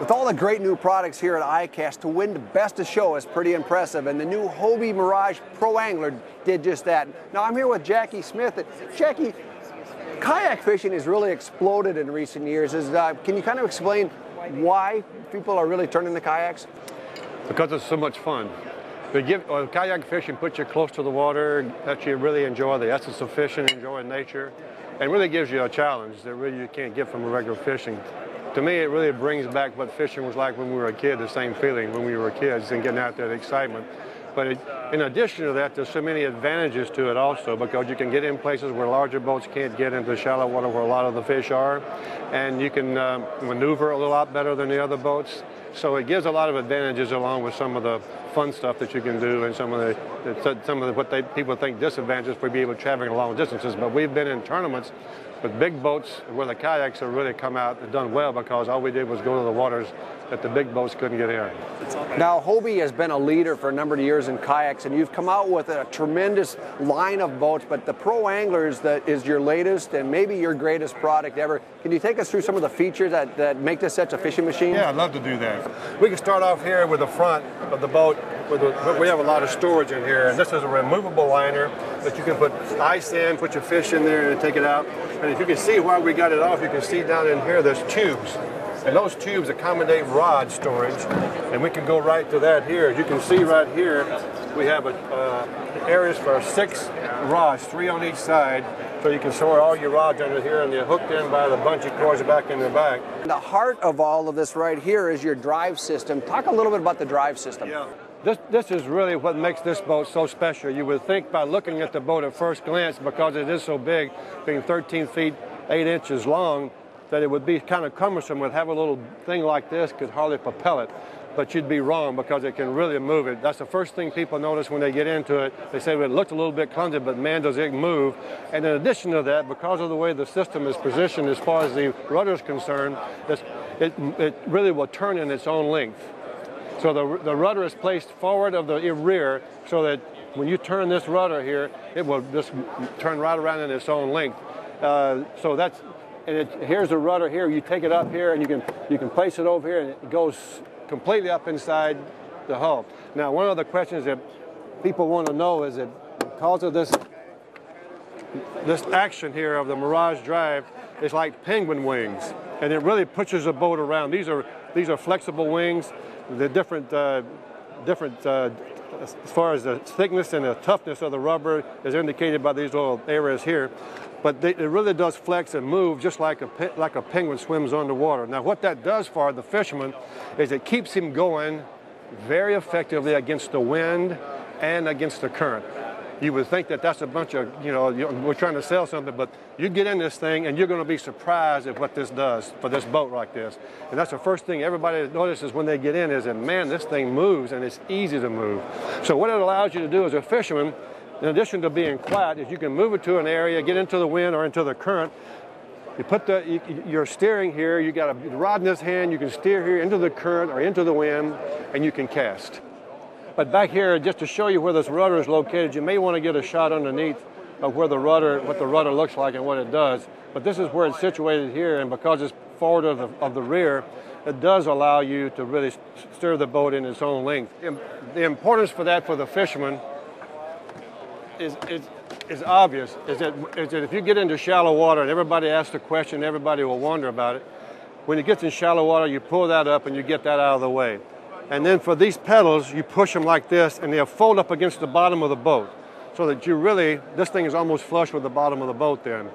With all the great new products here at ICAST, to win the best of show is pretty impressive, and the new Hobie Mirage Pro Angler did just that. Now I'm here with Jackie Smith. Jackie, kayak fishing has really exploded in recent years. Can you kind of explain why people are really turning to kayaks? Because it's so much fun. Kayak fishing puts you close to the water, lets you really enjoy the essence of fishing, enjoy nature, and really gives you a challenge that really you can't get from regular fishing. To me, it really brings back what fishing was like when we were a kid, the same feeling when we were kids and getting out that excitement. But in addition to that, there's so many advantages to it also, because you can get in places where larger boats can't get into shallow water where a lot of the fish are, and you can maneuver a lot better than the other boats. So it gives a lot of advantages along with some of the fun stuff that you can do and some of the people think disadvantages for being able to travel long distances. But we've been in tournaments with big boats where the kayaks have really come out and done well, because all we did was go to the waters that the big boats couldn't get in. Now, Hobie has been a leader for a number of years in kayaks, and you've come out with a tremendous line of boats, but the Pro Angler is your latest and maybe your greatest product ever. Can you take us through some of the features that make this such a fishing machine? Yeah, I'd love to do that. We can start off here with the front of the boat. We have a lot of storage in here, and this is a removable liner that you can put ice in, put your fish in there and take it out. And if you can see why we got it off, you can see down in here there's tubes. And those tubes accommodate rod storage, and we can go right to that here. As you can see right here, we have areas for 6 rods, 3 on each side, so you can store all your rods under here, and they're hooked in by the bungee cords back in the back. The heart of all of this right here is your drive system. Talk a little bit about the drive system. Yeah. This is really what makes this boat so special. You would think by looking at the boat at first glance, because it is so big, being 13 feet 8 inches long, that it would be kind of cumbersome. Would have a little thing like this, could hardly propel it. But you'd be wrong, because it can really move it. That's the first thing people notice when they get into it. They say, well, it looked a little bit clumsy, but man, does it move. And in addition to that, because of the way the system is positioned as far as the rudder is concerned, it really will turn in its own length. So the rudder is placed forward of the rear, so that when you turn this rudder here, it will just turn right around in its own length. Here's the rudder here. You take it up here, and you can place it over here, and it goes completely up inside the hull. Now, one of the questions that people want to know is that because of this action here of the Mirage Drive, it's like penguin wings, and it really pushes the boat around. These are flexible wings. The different as far as the thickness and the toughness of the rubber is indicated by these little areas here. But it really does flex and move just like a penguin swims underwater. Now, what that does for the fisherman is it keeps him going very effectively against the wind and against the current. You would think that that's a bunch of, we're trying to sell something, but you get in this thing and you're going to be surprised at what this does for this boat like this. And that's the first thing everybody notices when they get in, is that, man, this thing moves and it's easy to move. So what it allows you to do as a fisherman, in addition to being quiet, is you can move it to an area, get into the wind or into the current. You put your steering here, you got a rod in this hand, you can steer here into the current or into the wind, and you can cast. But back here, just to show you where this rudder is located, you may want to get a shot underneath of what the rudder looks like and what it does. But this is where it's situated here, and because it's forward of the rear, it does allow you to really steer the boat in its own length. The importance for that for the fisherman is obvious, is that if you get into shallow water and everybody asks the question, everybody will wonder about it. When it gets in shallow water, you pull that up and you get that out of the way. And then for these pedals, you push them like this, and they'll fold up against the bottom of the boat, so that this thing is almost flush with the bottom of the boat then.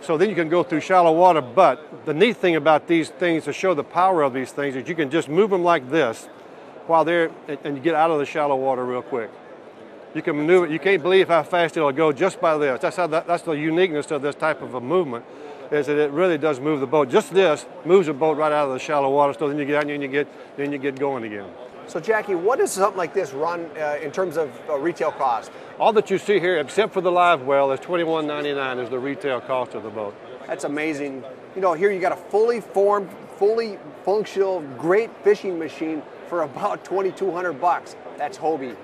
So then you can go through shallow water. But the neat thing about these things, to show the power of these things, is you can just move them like this while and you get out of the shallow water real quick. You can maneuver. You can't believe how fast it'll go just by this. That's the uniqueness of this type of a movement, is that it really does move the boat. Just this moves the boat right out of the shallow water, so then you get out and then you get going again. So Jackie, what does something like this run in terms of retail cost? All that you see here, except for the live well, is $21.99 is the retail cost of the boat. That's amazing. Here you got a fully formed, fully functional, great fishing machine for about $2,200. That's Hobie.